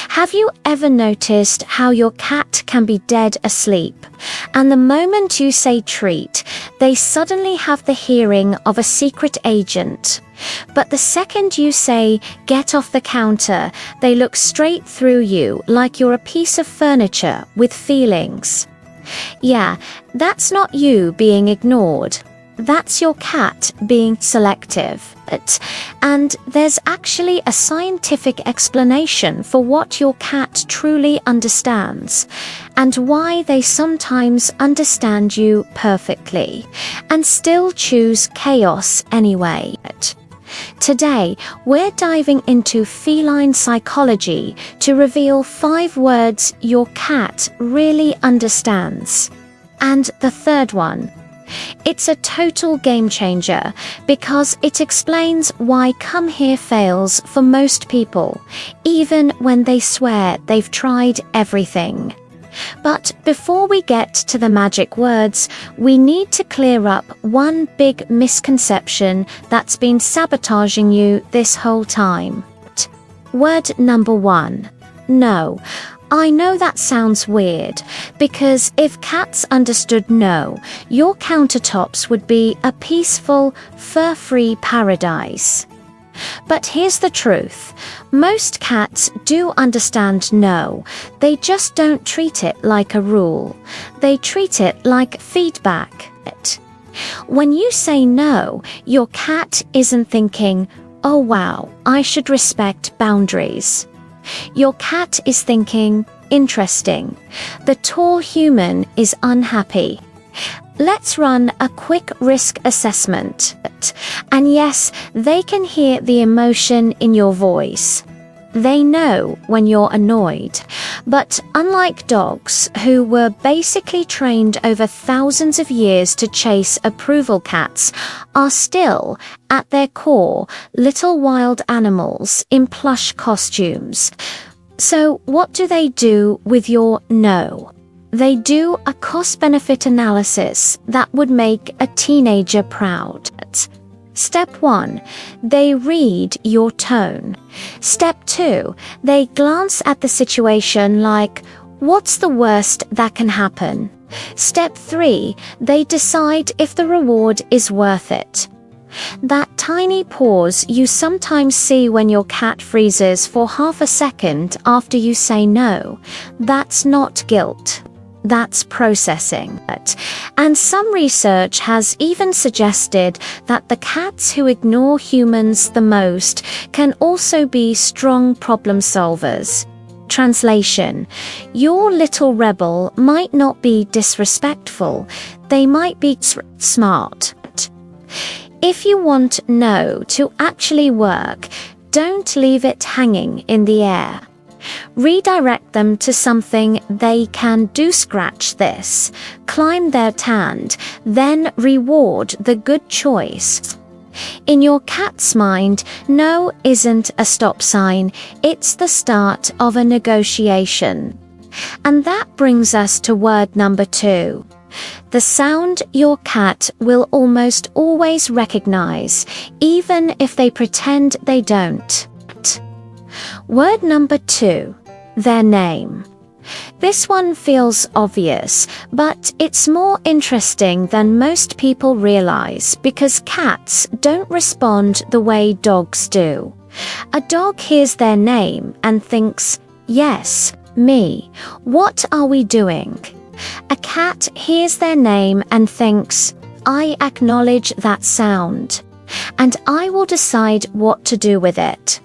Have you ever noticed how your cat can be dead asleep, and the moment you say treat, they suddenly have the hearing of a secret agent? But the second you say get off the counter, they look straight through you like you're a piece of furniture with feelings. Yeah, that's not you being ignored. That's your cat being selective. And there's actually a scientific explanation for what your cat truly understands, and why they sometimes understand you perfectly, and still choose chaos anyway. Today, we're diving into feline psychology to reveal 5 words your cat really understands. And the third one, it's a total game changer because it explains why come here fails for most people, even when they swear they've tried everything. But before we get to the magic words, we need to clear up one big misconception that's been sabotaging you this whole time. Word number 1, no. I know that sounds weird, because if cats understood no, your countertops would be a peaceful, fur-free paradise. But here's the truth. Most cats do understand no. They just don't treat it like a rule. They treat it like feedback. When you say no, your cat isn't thinking, "Oh wow, I should respect boundaries." Your cat is thinking, "Interesting. The tall human is unhappy. Let's run a quick risk assessment." And yes, they can hear the emotion in your voice. They know when you're annoyed. But unlike dogs, who were basically trained over thousands of years to chase approval, cats are still, at their core, little wild animals in plush costumes. So what do they do with your no? They do a cost-benefit analysis that would make a teenager proud. Step 1, they read your tone. Step 2, they glance at the situation like, what's the worst that can happen? Step 3, they decide if the reward is worth it. That tiny pause you sometimes see when your cat freezes for half a second after you say no, that's not guilt. That's processing. And some research has even suggested that the cats who ignore humans the most can also be strong problem solvers. Translation: your little rebel might not be disrespectful, they might be smart. If you want no to actually work, don't leave it hanging in the air. Redirect them to something they can do. Scratch this, climb their hand, then reward the good choice. In your cat's mind, no isn't a stop sign, it's the start of a negotiation. And that brings us to word number 2. The sound your cat will almost always recognize, even if they pretend they don't. Word number 2, their name. This one feels obvious, but it's more interesting than most people realize because cats don't respond the way dogs do. A dog hears their name and thinks, yes, me, what are we doing? A cat hears their name and thinks, I acknowledge that sound, and I will decide what to do with it.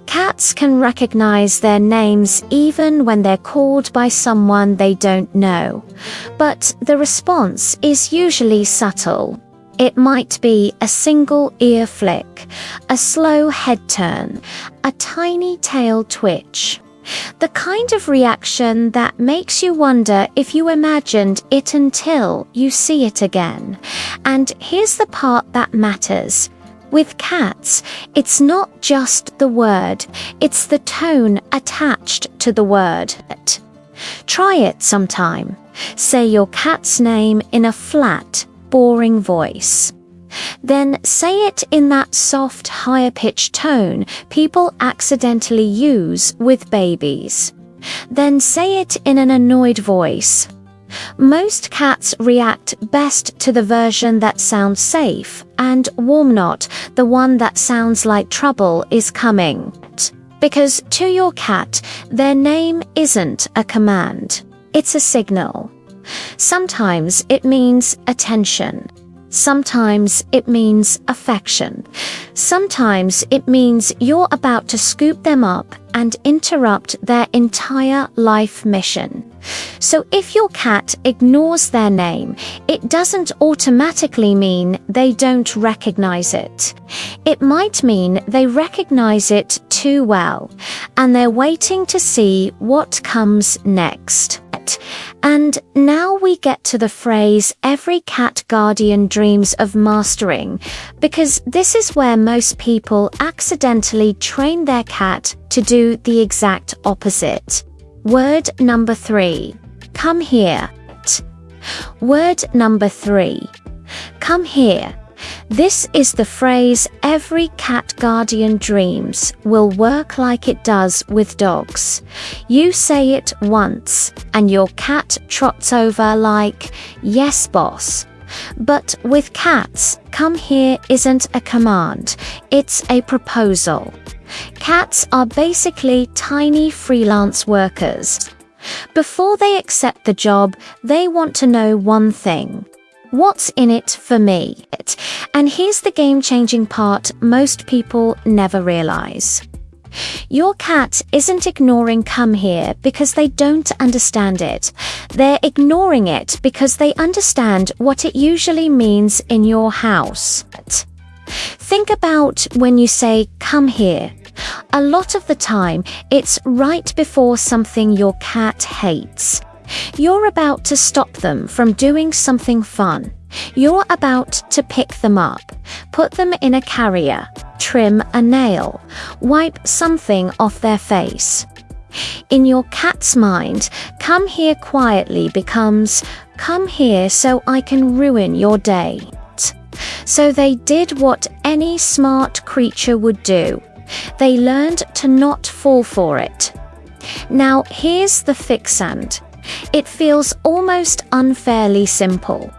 Cats can recognize their names even when they're called by someone they don't know, but the response is usually subtle. It might be a single ear flick, a slow head turn, a tiny tail twitch. The kind of reaction that makes you wonder if you imagined it until you see it again. And here's the part that matters. With cats, it's not just the word, it's the tone attached to the word. Try it sometime. Say your cat's name in a flat, boring voice. Then say it in that soft, higher-pitched tone people accidentally use with babies. Then say it in an annoyed voice. Most cats react best to the version that sounds safe and warm, not the one that sounds like trouble is coming. Because to your cat, their name isn't a command, it's a signal. Sometimes it means attention. Sometimes it means affection. Sometimes it means you're about to scoop them up and interrupt their entire life mission. So if your cat ignores their name, it doesn't automatically mean they don't recognize it. It might mean they recognize it too well, and they're waiting to see what comes next. And now we get to the phrase every cat guardian dreams of mastering, because this is where most people accidentally train their cat to do the exact opposite. Word number 3. Come here. Word number 3. Come here. This is the phrase every cat guardian dreams will work like it does with dogs. You say it once, and your cat trots over like, yes, boss. But with cats, come here isn't a command, it's a proposal. Cats are basically tiny freelance workers. Before they accept the job, they want to know one thing. What's in it for me? And here's the game-changing part most people never realize. Your cat isn't ignoring come here because they don't understand it. They're ignoring it because they understand what it usually means in your house. Think about when you say come here. A lot of the time, it's right before something your cat hates. You're about to stop them from doing something fun. You're about to pick them up, put them in a carrier, trim a nail, wipe something off their face. In your cat's mind, come here quietly becomes, come here so I can ruin your day. So they did what any smart creature would do. They learned to not fall for it. Now here's the fixand. It feels almost unfairly simple.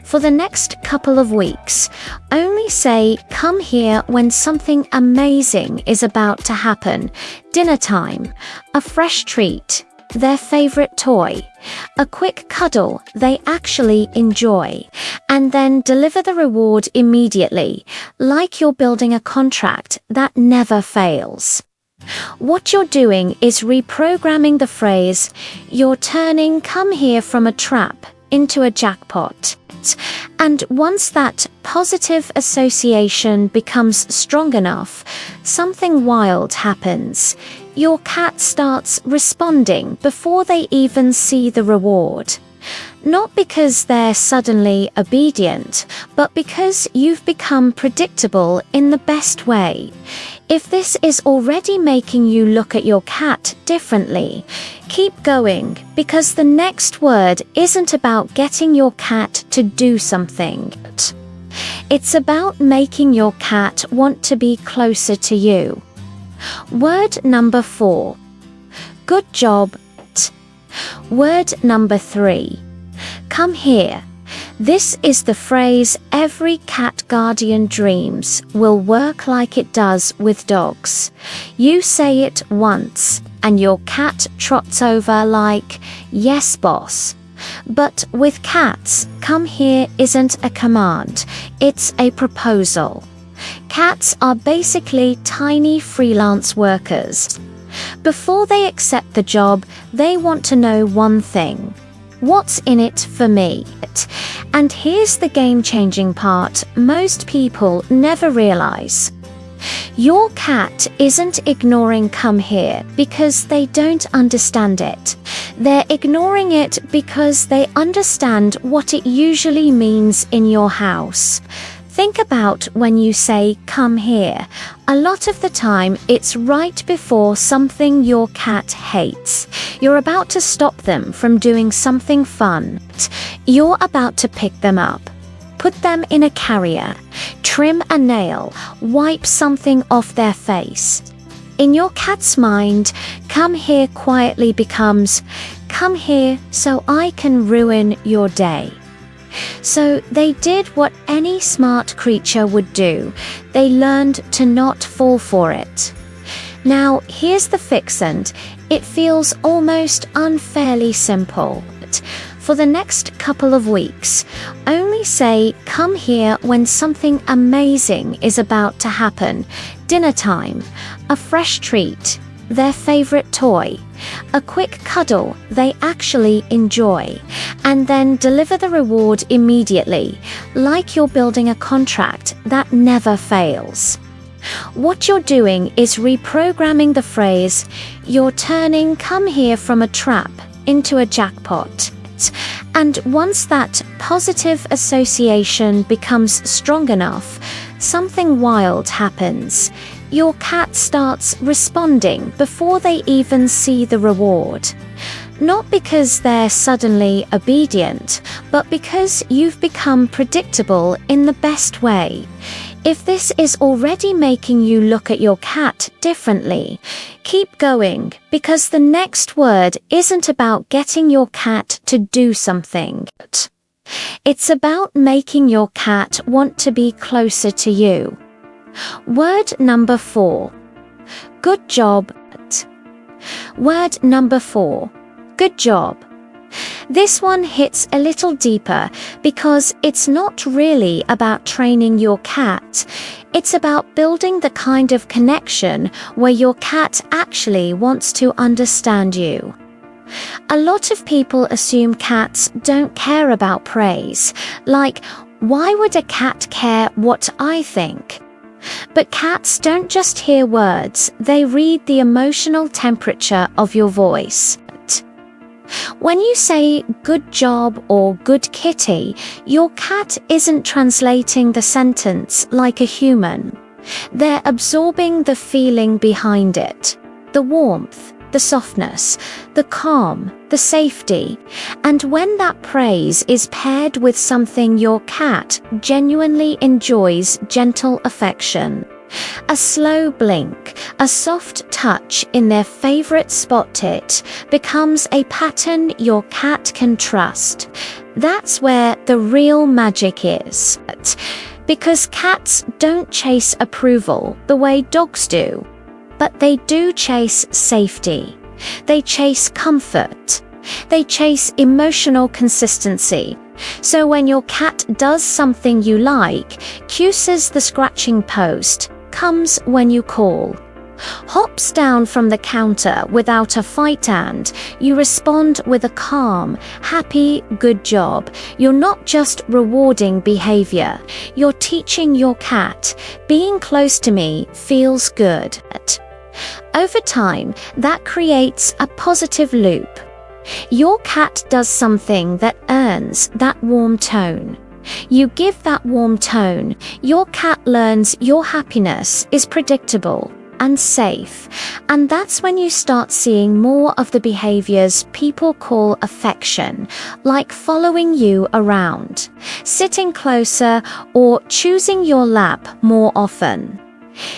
For the next couple of weeks, only say come here when something amazing is about to happen. Dinner time, a fresh treat, their favorite toy, a quick cuddle they actually enjoy, and then deliver the reward immediately, like you're building a contract that never fails. What you're doing is reprogramming the phrase, you're turning come here from a trap into a jackpot. And once that positive association becomes strong enough, something wild happens. Your cat starts responding before they even see the reward. Not because they're suddenly obedient, but because you've become predictable in the best way. If this is already making you look at your cat differently, keep going, because the next word isn't about getting your cat to do something. It's about making your cat want to be closer to you. Word number 4. Good job. Word number 3. Come here. This is the phrase every cat guardian dreams will work like it does with dogs. You say it once, and your cat trots over like, yes, boss. But with cats, come here isn't a command, it's a proposal. Cats are basically tiny freelance workers. Before they accept the job, they want to know one thing. What's in it for me? And here's the game-changing part most people never realize. Your cat isn't ignoring come here because they don't understand it. They're ignoring it because they understand what it usually means in your house. Think about when you say come here. A lot of the time it's right before something your cat hates. You're about to stop them from doing something fun. You're about to pick them up, put them in a carrier, trim a nail, wipe something off their face. In your cat's mind, come here quietly becomes, come here so I can ruin your day. So they did what any smart creature would do. They learned to not fall for it. Now, here's the fix, and it feels almost unfairly simple. For the next couple of weeks, only say come here when something amazing is about to happen. Dinner time, a fresh treat, their favorite toy, a quick cuddle they actually enjoy, and then deliver the reward immediately, like you're building a contract that never fails. What you're doing is reprogramming the phrase, you're turning come here from a trap into a jackpot. And once that positive association becomes strong enough, something wild happens. Your cat starts responding before they even see the reward. Not because they're suddenly obedient, but because you've become predictable in the best way. If this is already making you look at your cat differently, keep going, because the next word isn't about getting your cat to do something. It's about making your cat want to be closer to you. Word number 4. Good job. Word number 4. Good job. This one hits a little deeper because it's not really about training your cat. It's about building the kind of connection where your cat actually wants to understand you. A lot of people assume cats don't care about praise. Like, why would a cat care what I think? But cats don't just hear words, they read the emotional temperature of your voice. When you say good job or good kitty, your cat isn't translating the sentence like a human. They're absorbing the feeling behind it, the warmth, the softness, the calm, the safety. And when that praise is paired with something your cat genuinely enjoys, gentle affection, a slow blink, a soft touch in their favorite spot, it becomes a pattern your cat can trust. That's where the real magic is. Because cats don't chase approval the way dogs do, but they do chase safety. They chase comfort. They chase emotional consistency. So when your cat does something you like, cues the scratching post, comes when you call, hops down from the counter without a fight, and you respond with a calm, happy, good job. You're not just rewarding behavior, you're teaching your cat, being close to me feels good. Over time, that creates a positive loop. Your cat does something that earns that warm tone. You give that warm tone, your cat learns your happiness is predictable and safe, and that's when you start seeing more of the behaviors people call affection, like following you around, sitting closer, or choosing your lap more often.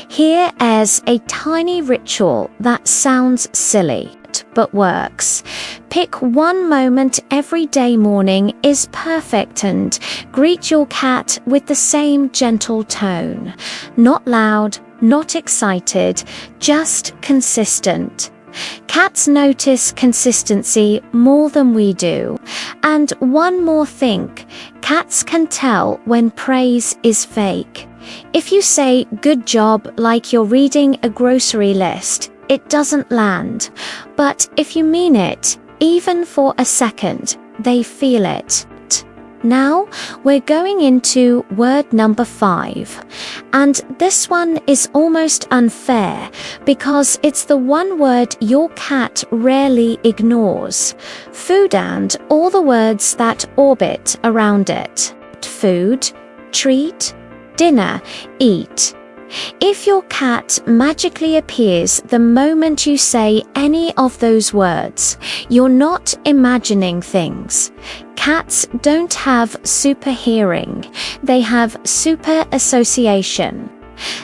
Here is a tiny ritual that sounds silly, but works. Pick one moment every day. Morning is perfect, and greet your cat with the same gentle tone. Not loud, not excited, just consistent. Cats notice consistency more than we do. And one more thing, cats can tell when praise is fake. If you say good job like you're reading a grocery list, it doesn't land. But if you mean it, even for a second, they feel it. Now we're going into word number 5. And this one is almost unfair because it's the one word your cat rarely ignores. Food and all the words that orbit around it. Food, treat, dinner, eat. If your cat magically appears the moment you say any of those words, you're not imagining things. Cats don't have super hearing, they have super association.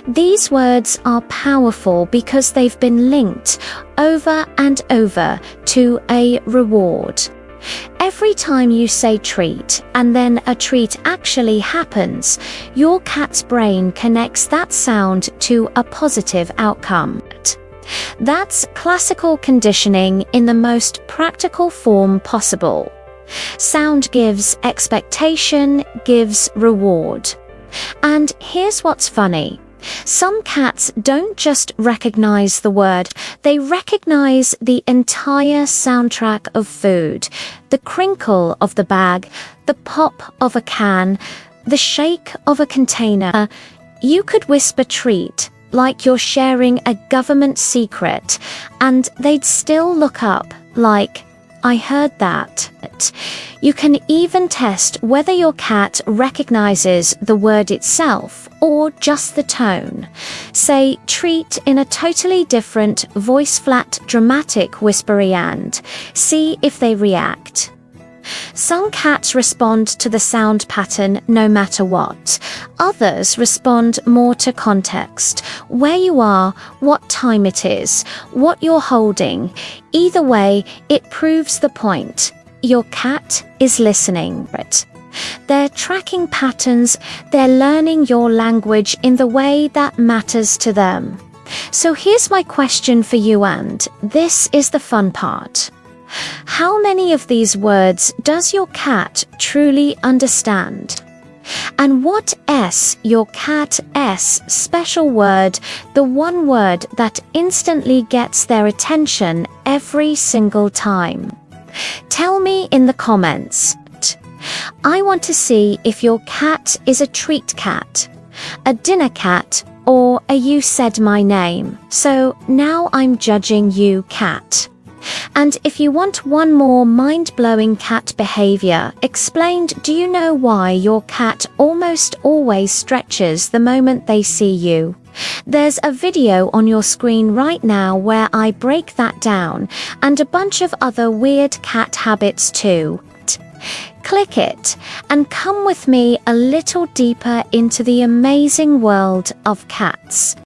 These words are powerful because they've been linked over and over to a reward. Every time you say treat and then a treat actually happens, your cat's brain connects that sound to a positive outcome. That's classical conditioning in the most practical form possible. Sound gives expectation, gives reward. And here's what's funny. Some cats don't just recognize the word, they recognize the entire soundtrack of food. The crinkle of the bag, the pop of a can, the shake of a container. You could whisper treat like you're sharing a government secret, and they'd still look up like, I heard that. You can even test whether your cat recognizes the word itself or just the tone. Say treat in a totally different voice, flat, dramatic, whispery, and see if they react. Some cats respond to the sound pattern no matter what. Others respond more to context, where you are, what time it is, what you're holding. Either way, it proves the point. Your cat is listening. They're tracking patterns, they're learning your language in the way that matters to them. So here's my question for you, and this is the fun part. How many of these words does your cat truly understand? And what is your cat's special word, the one word that instantly gets their attention every single time? Tell me in the comments. I want to see if your cat is a treat cat, a dinner cat, or a you said my name. So now I'm judging you, cat. And if you want one more mind-blowing cat behavior explained, do you know why your cat almost always stretches the moment they see you? There's a video on your screen right now where I break that down, and a bunch of other weird cat habits too. Click it and come with me a little deeper into the amazing world of cats.